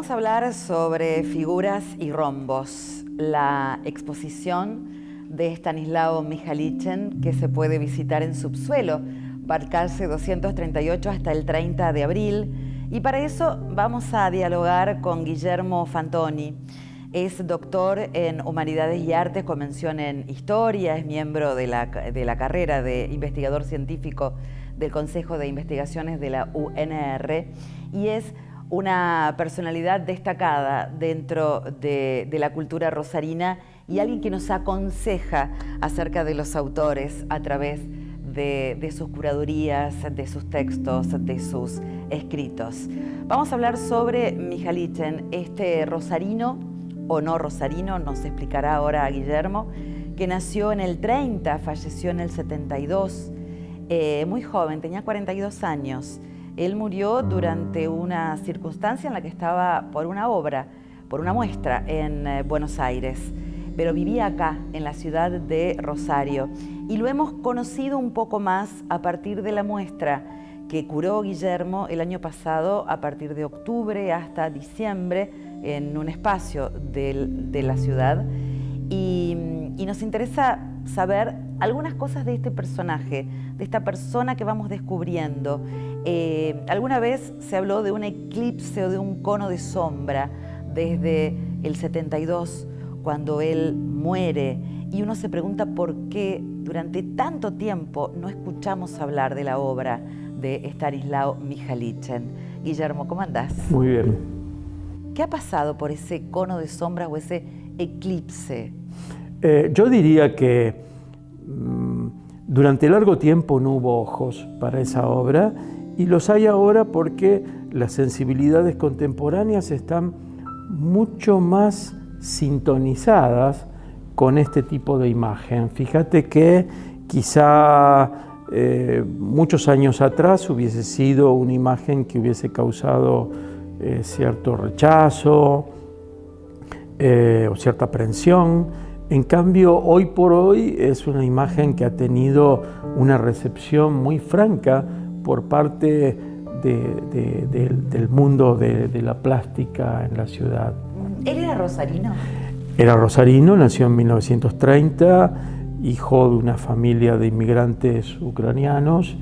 Vamos a hablar sobre figuras y rombos, la exposición de Stanislao Michalichen que se puede visitar en Subsuelo, Balcarce 238 hasta el 30 de abril. Y para eso vamos a dialogar con Guillermo Fantoni. Es doctor en Humanidades y Artes con mención en Historia, es miembro de la carrera de investigador científico del Consejo de Investigaciones de la UNR y es una personalidad destacada dentro de la cultura rosarina y alguien que nos aconseja acerca de los autores a través de sus curadurías, de sus textos, de sus escritos. Vamos a hablar sobre Michalichen, este rosarino o no rosarino, nos explicará ahora Guillermo, que nació en el 30, falleció en el 72, muy joven, tenía 42 años. Él murió durante una circunstancia en la que estaba por una obra, por una muestra en Buenos Aires, pero vivía acá, en la ciudad de Rosario. Y lo hemos conocido un poco más a partir de la muestra que curó Guillermo el año pasado, a partir de octubre hasta diciembre, en un espacio de la ciudad. Y nos interesa saber algunas cosas de este personaje, de esta persona que vamos descubriendo. Alguna vez se habló de un eclipse o de un cono de sombra desde el 72, cuando él muere, y uno se pregunta por qué durante tanto tiempo no escuchamos hablar de la obra de Stanislao Michalichen. Guillermo, ¿cómo andás? Muy bien. ¿Qué ha pasado por ese cono de sombra o ese eclipse? Yo diría que durante largo tiempo no hubo ojos para esa obra y los hay ahora porque las sensibilidades contemporáneas están mucho más sintonizadas con este tipo de imagen. Fíjate que quizá muchos años atrás hubiese sido una imagen que hubiese causado cierto rechazo o cierta aprensión. En cambio, hoy por hoy es una imagen que ha tenido una recepción muy franca por parte del mundo de la plástica en la ciudad. ¿Él era rosarino? Era rosarino, nació en 1930, hijo de una familia de inmigrantes ucranianos,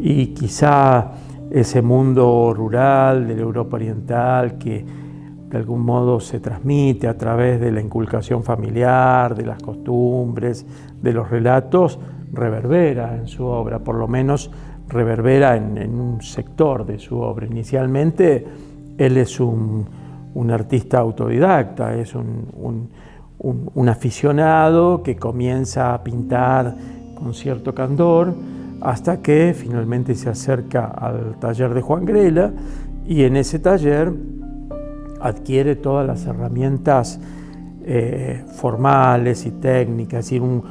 y quizá ese mundo rural de la Europa Oriental que de algún modo se transmite a través de la inculcación familiar, de las costumbres, de los relatos, reverbera en su obra, por lo menos reverbera en un sector de su obra. Inicialmente él es un artista autodidacta, es un aficionado que comienza a pintar con cierto candor hasta que finalmente se acerca al taller de Juan Grela y en ese taller adquiere todas las herramientas formales y técnicas y un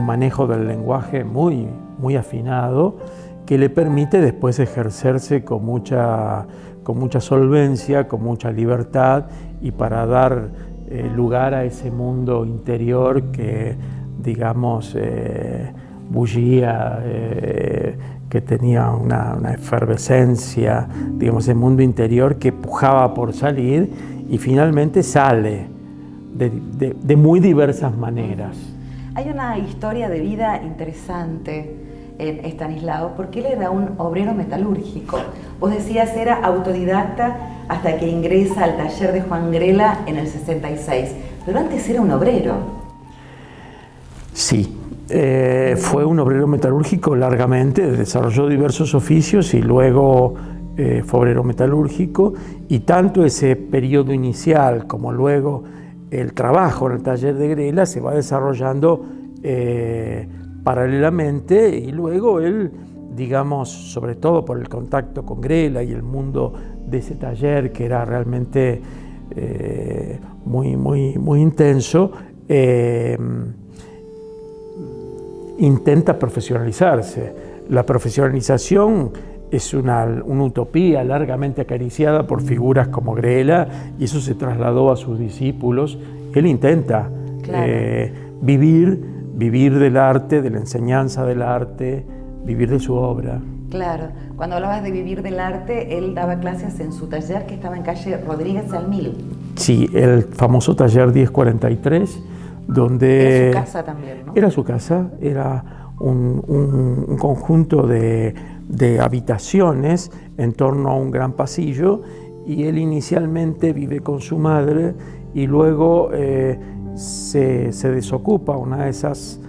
manejo del lenguaje muy afinado que le permite después ejercerse con mucha solvencia, con mucha libertad y para dar lugar a ese mundo interior que, digamos, bullía, que tenía una efervescencia, digamos, el mundo interior que pujaba por salir y finalmente sale de muy diversas maneras. Hay una historia de vida interesante en Stanislao, porque él era un obrero metalúrgico. Vos decías, era autodidacta hasta que ingresa al taller de Juan Grela en el 66, pero antes era un obrero. Sí. Fue un obrero metalúrgico largamente, desarrolló diversos oficios y luego fue obrero metalúrgico, y tanto ese periodo inicial como luego el trabajo en el taller de Grela se va desarrollando paralelamente, y luego él, digamos, sobre todo por el contacto con Grela y el mundo de ese taller que era realmente muy intenso, intenta profesionalizarse. La profesionalización es una utopía largamente acariciada por figuras como Grela y eso se trasladó a sus discípulos. Él intenta vivir del arte, de la enseñanza del arte, vivir de su obra. Claro, cuando hablabas de vivir del arte, él daba clases en su taller que estaba en calle Rodríguez al 1000. Sí, el famoso taller 1043, donde... Era su casa también, ¿no? Era su casa, era un conjunto de habitaciones en torno a un gran pasillo, y él inicialmente vive con su madre y luego se desocupa una de esas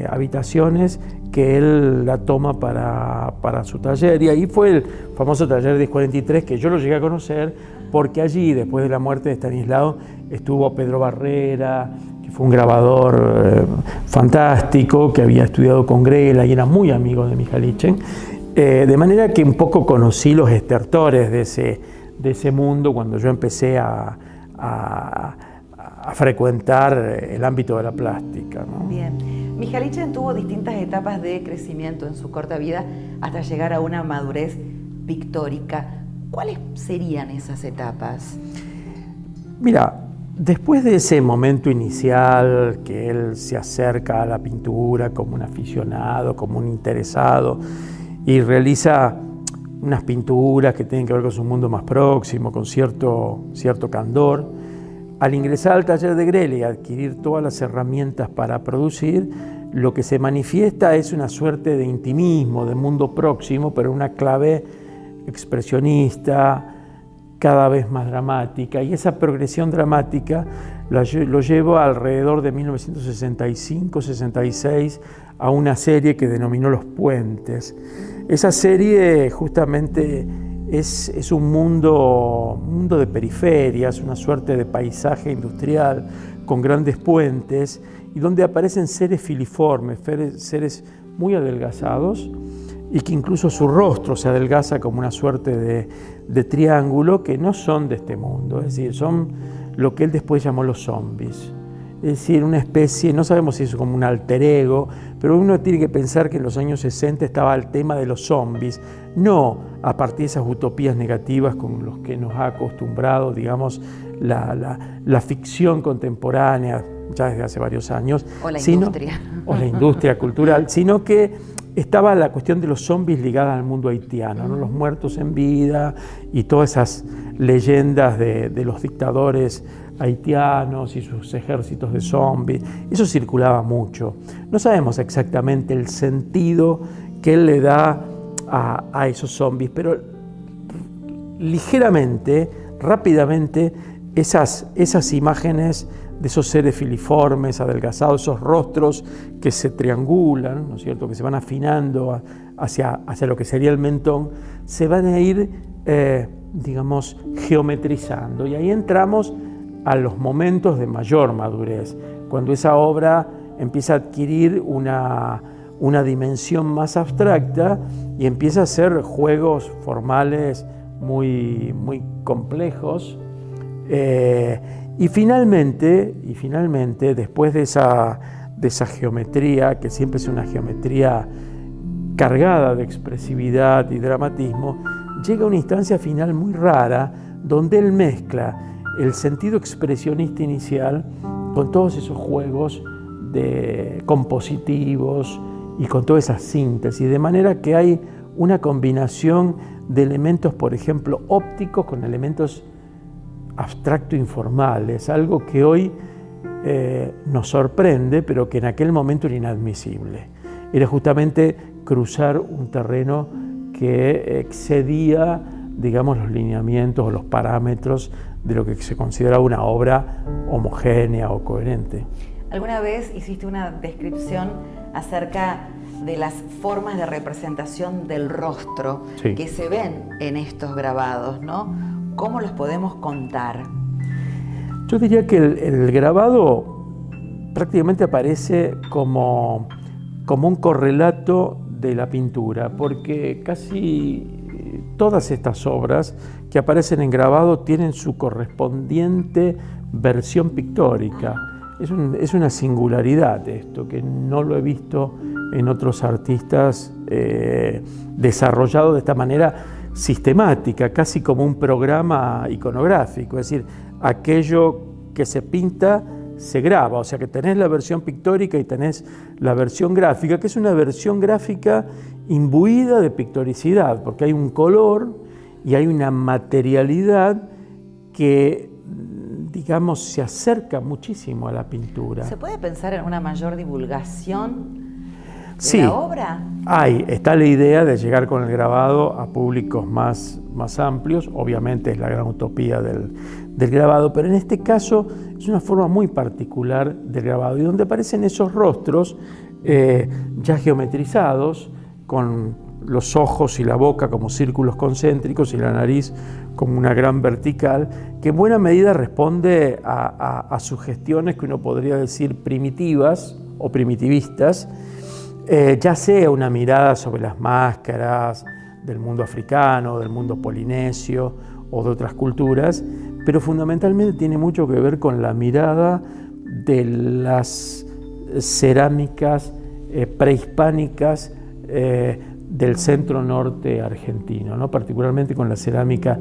habitaciones que él la toma para su taller, y ahí fue el famoso taller 1043, que yo lo llegué a conocer porque allí, después de la muerte de Estanislao, estuvo Pedro Barrera, que fue un grabador fantástico, que había estudiado con Grela y era muy amigo de Michalichen, de manera que un poco conocí los estertores de ese mundo cuando yo empecé a frecuentar el ámbito de la plástica, ¿no? Bien. Michalichen tuvo distintas etapas de crecimiento en su corta vida hasta llegar a una madurez pictórica. ¿Cuáles serían esas etapas? Mira, después de ese momento inicial que él se acerca a la pintura como un aficionado, como un interesado, y realiza unas pinturas que tienen que ver con su mundo más próximo, con cierto candor, al ingresar al taller de Grela y adquirir todas las herramientas para producir, lo que se manifiesta es una suerte de intimismo, de mundo próximo, pero una clave expresionista, cada vez más dramática, y esa progresión dramática lo lleva alrededor de 1965-66 a una serie que denominó Los Puentes. Esa serie justamente es un mundo de periferias, una suerte de paisaje industrial con grandes puentes, y donde aparecen seres filiformes, seres muy adelgazados, y que incluso su rostro se adelgaza como una suerte de triángulo, que no son de este mundo, es decir, son lo que él después llamó los zombies. Es decir, una especie, no sabemos si es como un alter ego, pero uno tiene que pensar que en los años 60 estaba el tema de los zombies, no a partir de esas utopías negativas con los que nos ha acostumbrado, digamos, la ficción contemporánea ya desde hace varios años. O la industria. O la industria cultural, sino que estaba la cuestión de los zombies ligada al mundo haitiano, ¿no? Los muertos en vida y todas esas leyendas de los dictadores haitianos y sus ejércitos de zombies. Eso circulaba mucho. No sabemos exactamente el sentido que él le da a esos zombies, pero ligeramente, rápidamente, esas imágenes de esos seres filiformes, adelgazados, esos rostros que se triangulan, ¿no es cierto?, que se van afinando hacia lo que sería el mentón, se van a ir, digamos, geometrizando. Y ahí entramos a los momentos de mayor madurez, cuando esa obra empieza a adquirir una dimensión más abstracta y empieza a hacer juegos formales muy, muy complejos. Y finalmente, después de esa geometría, que siempre es una geometría cargada de expresividad y dramatismo, llega una instancia final muy rara, donde él mezcla el sentido expresionista inicial con todos esos juegos compositivos y con toda esa síntesis, de manera que hay una combinación de elementos, por ejemplo, ópticos con elementos abstracto informales, algo que hoy nos sorprende, pero que en aquel momento era inadmisible. Era justamente cruzar un terreno que excedía, digamos, los lineamientos o los parámetros de lo que se considera una obra homogénea o coherente. ¿Alguna vez hiciste una descripción acerca de las formas de representación del rostro que se ven en estos grabados, ¿no? ¿Cómo los podemos contar? Yo diría que el grabado prácticamente aparece como un correlato de la pintura, porque casi todas estas obras que aparecen en grabado tienen su correspondiente versión pictórica. Es una singularidad esto, que no lo he visto en otros artistas desarrollado de esta manera sistemática, casi como un programa iconográfico, es decir, aquello que se pinta se graba, o sea que tenés la versión pictórica y tenés la versión gráfica, que es una versión gráfica imbuida de pictoricidad, porque hay un color y hay una materialidad que, digamos, se acerca muchísimo a la pintura. ¿Se puede pensar en una mayor divulgación Sí, de la obra? Está la idea de llegar con el grabado a públicos más amplios, obviamente es la gran utopía del grabado, pero en este caso es una forma muy particular del grabado, y donde aparecen esos rostros ya geometrizados, con los ojos y la boca como círculos concéntricos y la nariz como una gran vertical, que en buena medida responde a sugestiones que uno podría decir primitivas o primitivistas, ya sea una mirada sobre las máscaras del mundo africano, del mundo polinesio o de otras culturas, pero fundamentalmente tiene mucho que ver con la mirada de las cerámicas prehispánicas del centro norte argentino, ¿no? Particularmente con la cerámica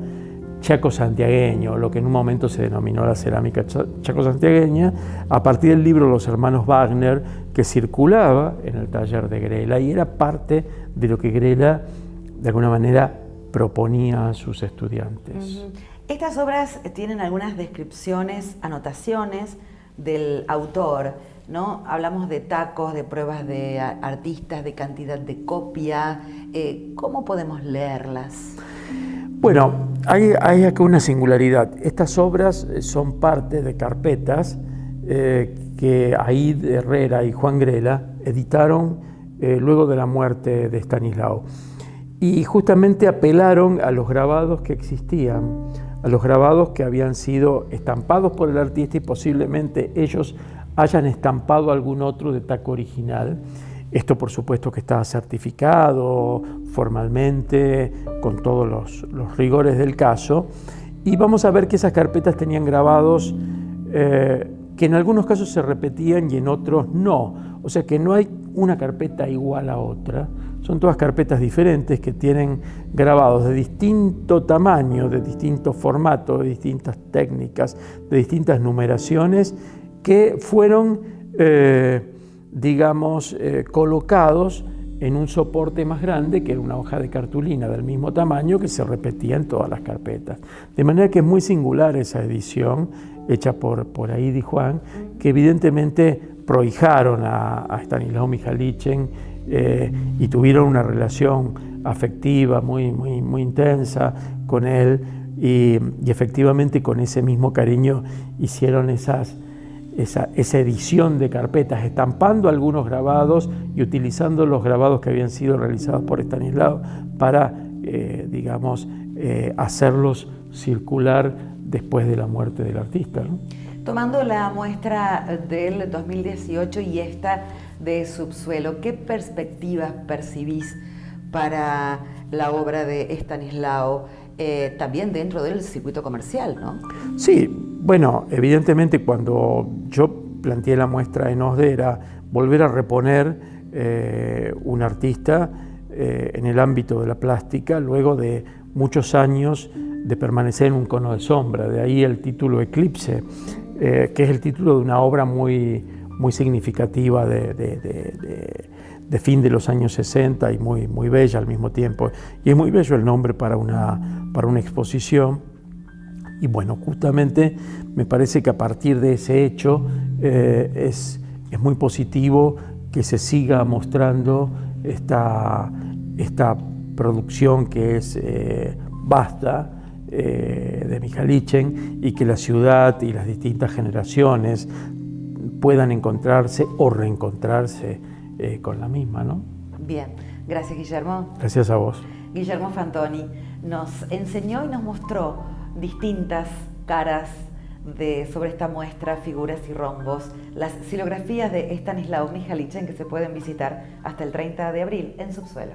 chaco-santiagueño, lo que en un momento se denominó la cerámica chaco-santiagueña, a partir del libro Los hermanos Wagner, que circulaba en el taller de Grela y era parte de lo que Grela, de alguna manera, proponía a sus estudiantes. Estas obras tienen algunas descripciones, anotaciones del autor, ¿no? Hablamos de tacos, de pruebas de artistas, de cantidad de copia. ¿Cómo podemos leerlas? Bueno, hay acá una singularidad. Estas obras son parte de carpetas que Aíd Herrera y Juan Grela editaron luego de la muerte de Estanislao. Y justamente apelaron a los grabados que existían, a los grabados que habían sido estampados por el artista y posiblemente ellos hayan estampado algún otro de taco original. Esto por supuesto que estaba certificado formalmente, con todos los rigores del caso, y vamos a ver que esas carpetas tenían grabados que en algunos casos se repetían y en otros no, o sea que no hay una carpeta igual a otra, son todas carpetas diferentes que tienen grabados de distinto tamaño, de distinto formato, de distintas técnicas, de distintas numeraciones, que fueron colocados en un soporte más grande, que era una hoja de cartulina del mismo tamaño, que se repetía en todas las carpetas. De manera que es muy singular esa edición, hecha por Aíd y Juan, que evidentemente prohijaron a Stanislao Michalichen y tuvieron una relación afectiva muy intensa con él, y efectivamente con ese mismo cariño hicieron esa edición de carpetas, estampando algunos grabados y utilizando los grabados que habían sido realizados por Estanislao para, hacerlos circular después de la muerte del artista, ¿no? Tomando la muestra del 2018 y esta de Subsuelo, ¿qué perspectivas percibís para la obra de Estanislao, también dentro del circuito comercial, ¿no? Sí, bueno, evidentemente cuando yo planteé la muestra en OSDE era volver a reponer un artista en el ámbito de la plástica luego de muchos años de permanecer en un cono de sombra, de ahí el título Eclipse, que es el título de una obra muy significativa de fin de los años 60 y muy bella al mismo tiempo. Y es muy bello el nombre para una exposición. Y bueno, justamente me parece que a partir de ese hecho es muy positivo que se siga mostrando esta producción que es vasta, de Michalichen, y que la ciudad y las distintas generaciones puedan encontrarse o reencontrarse con la misma, ¿no? Bien, gracias Guillermo. Gracias a vos. Guillermo Fantoni nos enseñó y nos mostró distintas caras sobre esta muestra, figuras y rombos, las xilografías de Stanislao Michalichen, que se pueden visitar hasta el 30 de abril en Subsuelo.